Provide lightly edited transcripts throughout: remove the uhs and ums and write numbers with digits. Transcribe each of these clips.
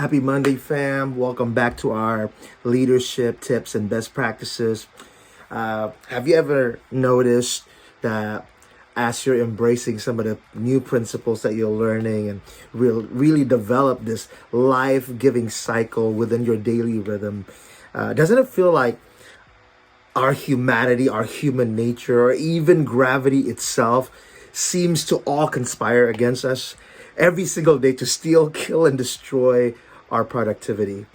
Happy Monday, fam. Welcome back to our leadership tips and best practices. Have you ever noticed that as you're embracing some of the new principles that you're learning and really develop this life-giving cycle within your daily rhythm, doesn't it feel like our humanity, our human nature, or even gravity itself seems to all conspire against us every single day to steal, kill, and destroy our productivity?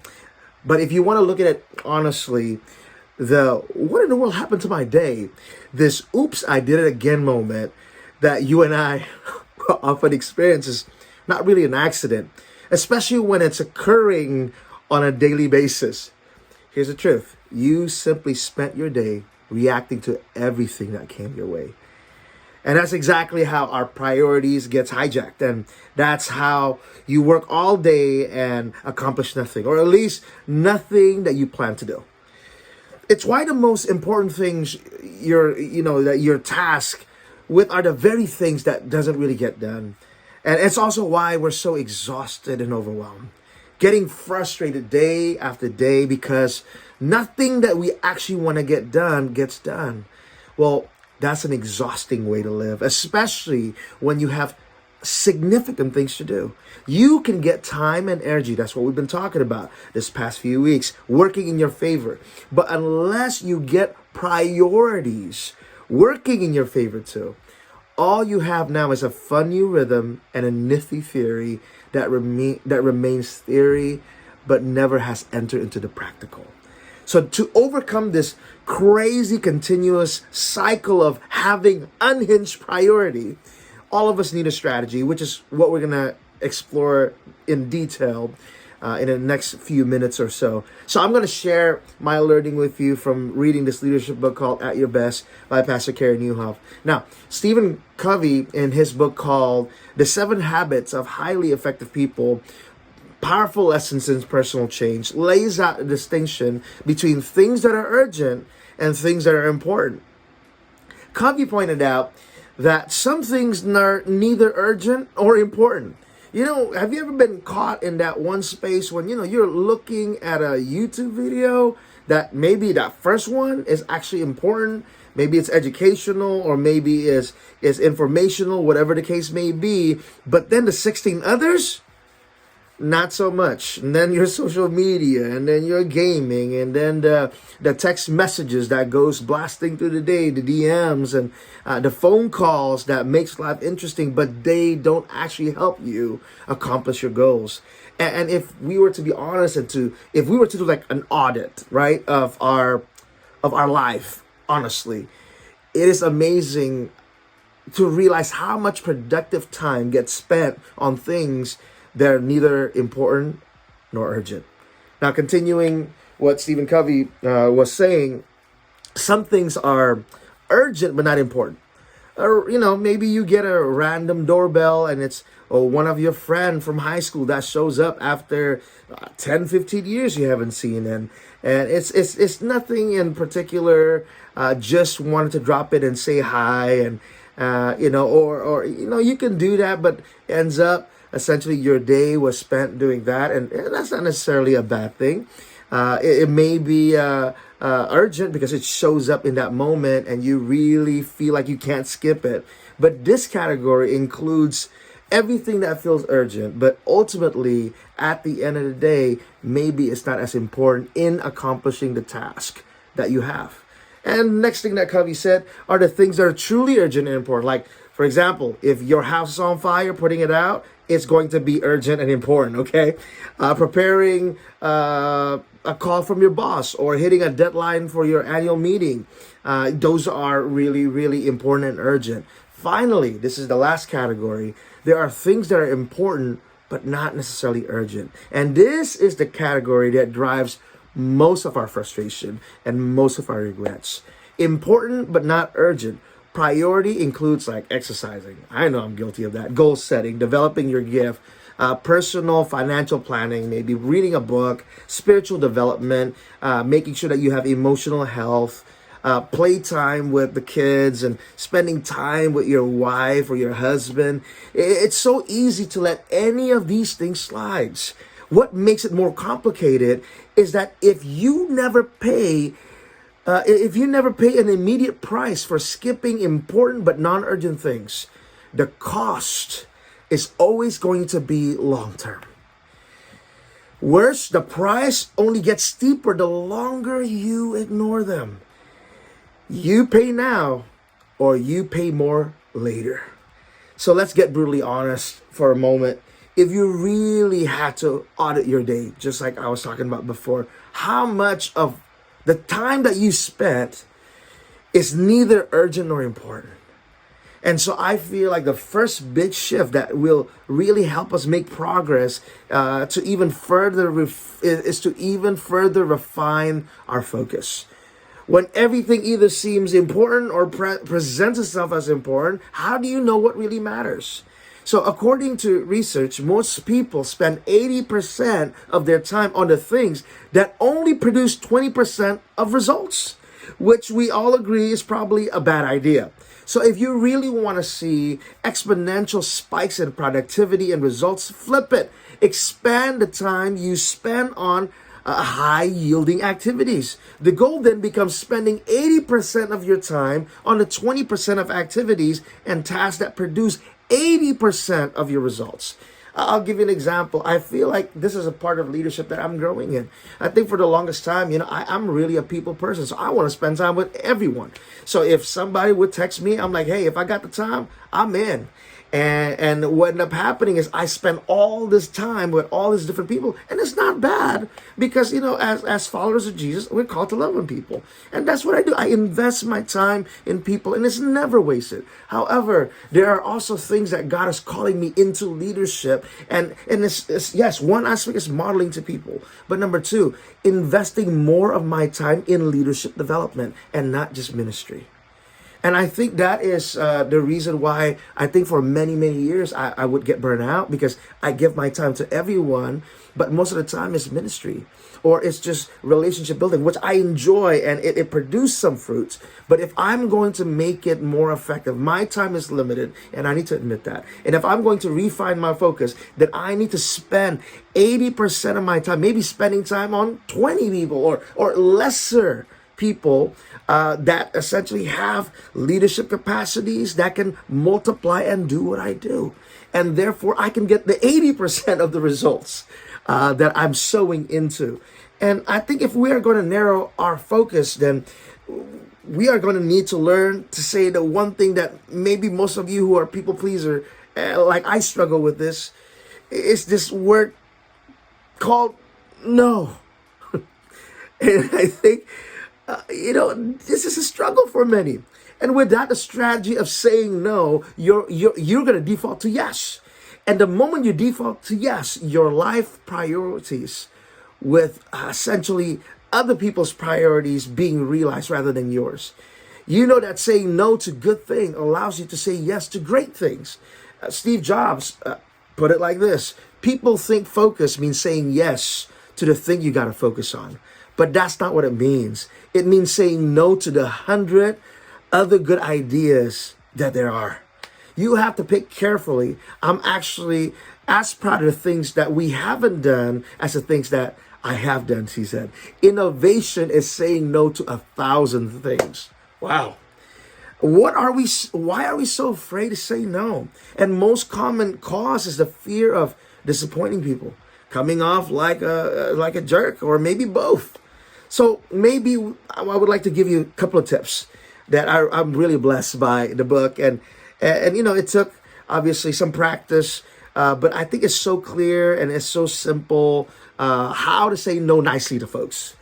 But if you want to look at it honestly, the what in the world happened to my day? This oops, I did it again moment that you and I often experience is not really an accident, especially when it's occurring on a daily basis. Here's the truth. You simply spent your day reacting to everything that came your way. And that's exactly how our priorities gets hijacked. And that's how you work all day and accomplish nothing, or at least nothing that you plan to do. It's why the most important things that your task with are the very things that doesn't really get done. And it's also why we're so exhausted and overwhelmed, getting frustrated day after day because nothing that we actually want to get done gets done. Well, that's an exhausting way to live, especially when you have significant things to do. You can get time and energy. That's what we've been talking about this past few weeks, working in your favor. But unless you get priorities working in your favor too, all you have now is a fun new rhythm and a nifty theory that remains theory but never has entered into the practical. So to overcome this crazy continuous cycle of having unhinged priority, all of us need a strategy, which is what we're going to explore in detail in the next few minutes or so. So I'm going to share my learning with you from reading this leadership book called At Your Best by Pastor Carey Nieuwhof. Now, Stephen Covey, in his book called The 7 Habits of Highly Effective People, Powerful Lessons in Personal Change, lays out a distinction between things that are urgent and things that are important. Covey pointed out that some things are neither urgent or important. Have you ever been caught in that one space when, you're looking at a YouTube video that maybe that first one is actually important, maybe it's educational or maybe is informational, whatever the case may be, but then the 16 others, not so much. And then your social media, and then your gaming, and then the text messages that goes blasting through the day, the DMs, and the phone calls that makes life interesting, but they don't actually help you accomplish your goals. And if we were to be honest if we were to do like an audit, right, of our life, honestly, it is amazing to realize how much productive time gets spent on things they're neither important nor urgent. Now, continuing what Stephen Covey was saying, some things are urgent but not important. Or, maybe you get a random doorbell and it's one of your friends from high school that shows up after 10, 15 years you haven't seen. And it's nothing in particular, just wanted to drop it and say hi. And, you can do that, but ends up essentially your day was spent doing that, and that's not necessarily a bad thing. It may be urgent because it shows up in that moment and you really feel like you can't skip it. But this category includes everything that feels urgent, but ultimately, at the end of the day, maybe it's not as important in accomplishing the task that you have. And next thing that Covey said are the things that are truly urgent and important. Like, for example, if your house is on fire, putting it out, it's going to be urgent and important, okay? Preparing a call from your boss or hitting a deadline for your annual meeting. Those are really, really important and urgent. Finally, this is the last category. There are things that are important but not necessarily urgent. And this is the category that drives most of our frustration and most of our regrets. Important but not urgent. Priority includes like exercising. I know I'm guilty of that. Goal setting, developing your gift, personal financial planning, maybe reading a book, spiritual development, making sure that you have emotional health, playtime with the kids, and spending time with your wife or your husband. It's so easy to let any of these things slide. What makes it more complicated is that if you never pay an immediate price for skipping important but non-urgent things, the cost is always going to be long-term. Worse, the price only gets steeper the longer you ignore them. You pay now or you pay more later. So let's get brutally honest for a moment. If you really had to audit your day, just like I was talking about before, how much of the time that you spent is neither urgent nor important? And so I feel like the first big shift that will really help us make progress is to even further refine our focus. When everything either seems important or presents itself as important, how do you know what really matters? So according to research, most people spend 80% of their time on the things that only produce 20% of results, which we all agree is probably a bad idea. So if you really want to see exponential spikes in productivity and results, flip it. Expand the time you spend on high yielding activities. The goal then becomes spending 80% of your time on the 20% of activities and tasks that produce 80% of your results. I'll give you an example. I feel like this is a part of leadership that I'm growing in. I think for the longest time, I'm really a people person. So I want to spend time with everyone. So if somebody would text me, I'm like, hey, if I got the time, I'm in. And what ended up happening is I spent all this time with all these different people, and it's not bad because as followers of Jesus, we're called to love on people, and that's what I do. I invest my time in people, and it's never wasted. However, there are also things that God is calling me into leadership, and it's yes, one aspect is modeling to people, but number two, investing more of my time in leadership development and not just ministry. And I think that is the reason why I think for many, many years I would get burned out because I give my time to everyone, but most of the time it's ministry or it's just relationship building, which I enjoy and it produced some fruits. But if I'm going to make it more effective, my time is limited and I need to admit that. And if I'm going to refine my focus, then I need to spend 80% of my time, maybe spending time on 20 people or lesser people that essentially have leadership capacities that can multiply and do what I do. And therefore, I can get the 80% of the results that I'm sowing into. And I think if we are going to narrow our focus, then we are going to need to learn to say the one thing that maybe most of you who are people pleaser, like I struggle with this, is this word called no. And I think this is a struggle for many. And without the strategy of saying no, you're going to default to yes. And the moment you default to yes, your life priorities with essentially other people's priorities being realized rather than yours. You know that saying no to good things allows you to say yes to great things. Steve Jobs put it like this: people think focus means saying yes to the thing you got to focus on. But that's not what it means. It means saying no to the 100 other good ideas that there are. You have to pick carefully. I'm actually as proud of the things that we haven't done as the things that I have done, she said. Innovation is saying no to 1,000 things. Wow. Why are we so afraid to say no? And most common cause is the fear of disappointing people, coming off like a jerk, or maybe both. So maybe I would like to give you a couple of tips that I'm really blessed by the book. And it took obviously some practice, but I think it's so clear and it's so simple how to say no nicely to folks.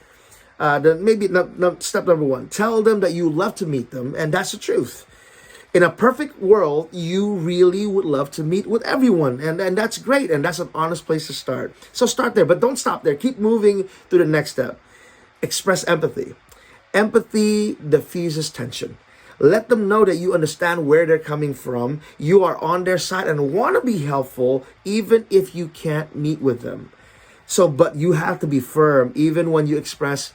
Step number one, tell them that you love to meet them. And that's the truth. In a perfect world, you really would love to meet with everyone. And that's great. And that's an honest place to start. So start there, but don't stop there. Keep moving to the next step. Express empathy. Empathy diffuses tension. Let them know that you understand where they're coming from. You are on their side and want to be helpful even if you can't meet with them. But you have to be firm even when you express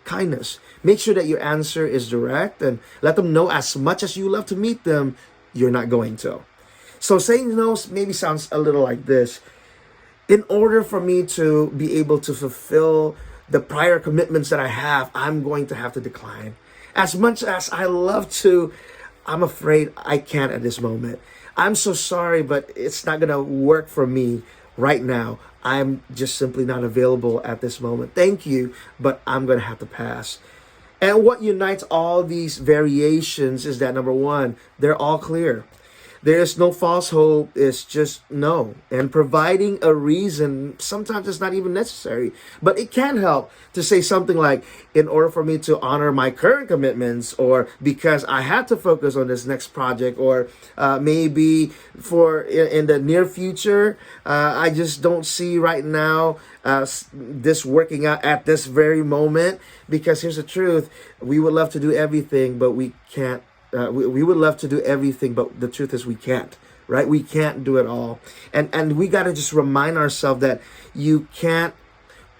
kindness. Make sure that your answer is direct and let them know as much as you love to meet them, you're not going to. So saying no maybe sounds a little like this. In order for me to be able to fulfill the prior commitments that I have, I'm going to have to decline. As much as I love to, I'm afraid I can't at this moment. I'm so sorry, but it's not going to work for me right now. I'm just simply not available at this moment. Thank you, but I'm going to have to pass. And what unites all these variations is that number one, they're all clear. There is no false hope. It's just no. And providing a reason, sometimes it's not even necessary. But it can help to say something like, in order for me to honor my current commitments, or because I had to focus on this next project, or maybe for in the near future, I just don't see right now this working out at this very moment. Because here's the truth. We would love to do everything, but we can't. We would love to do everything, but the truth is we can't, right? We can't do it all. And we got to just remind ourselves that you can't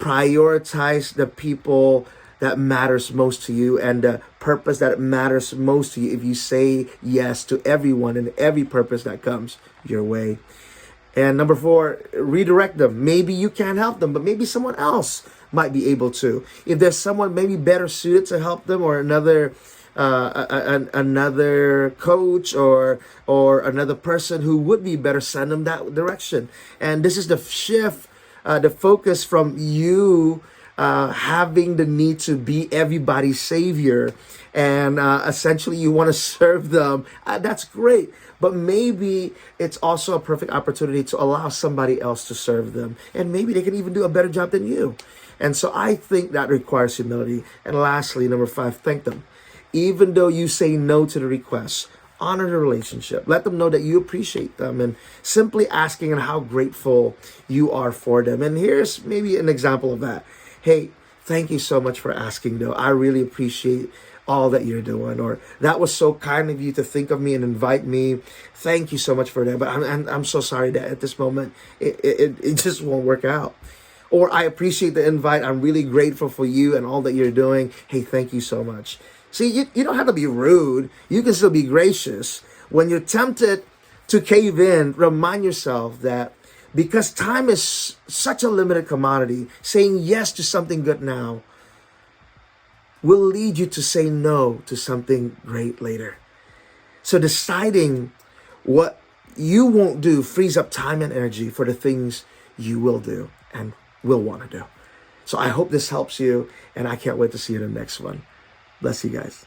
prioritize the people that matters most to you and the purpose that matters most to you if you say yes to everyone and every purpose that comes your way. And number four, redirect them. Maybe you can't help them, but maybe someone else might be able to. If there's someone maybe better suited to help them, or another another coach or another person who would be better, send them that direction. And this is the shift, the focus from you having the need to be everybody's savior, and essentially you want to serve them. That's great, but maybe it's also a perfect opportunity to allow somebody else to serve them, and maybe they can even do a better job than you. And so I think that requires humility. And lastly, number five, thank them. Even though you say no to the request, honor the relationship. Let them know that you appreciate them, and simply asking and how grateful you are for them. And here's maybe an example of that. Hey, thank you so much for asking, though. I really appreciate all that you're doing. Or that was so kind of you to think of me and invite me. Thank you so much for that. But I'm so sorry that at this moment, it just won't work out. Or I appreciate the invite. I'm really grateful for you and all that you're doing. Hey, thank you so much. See, you don't have to be rude. You can still be gracious. When you're tempted to cave in, remind yourself that because time is such a limited commodity, saying yes to something good now will lead you to say no to something great later. So deciding what you won't do frees up time and energy for the things you will do and will want to do. So I hope this helps you, and I can't wait to see you in the next one. Bless you guys.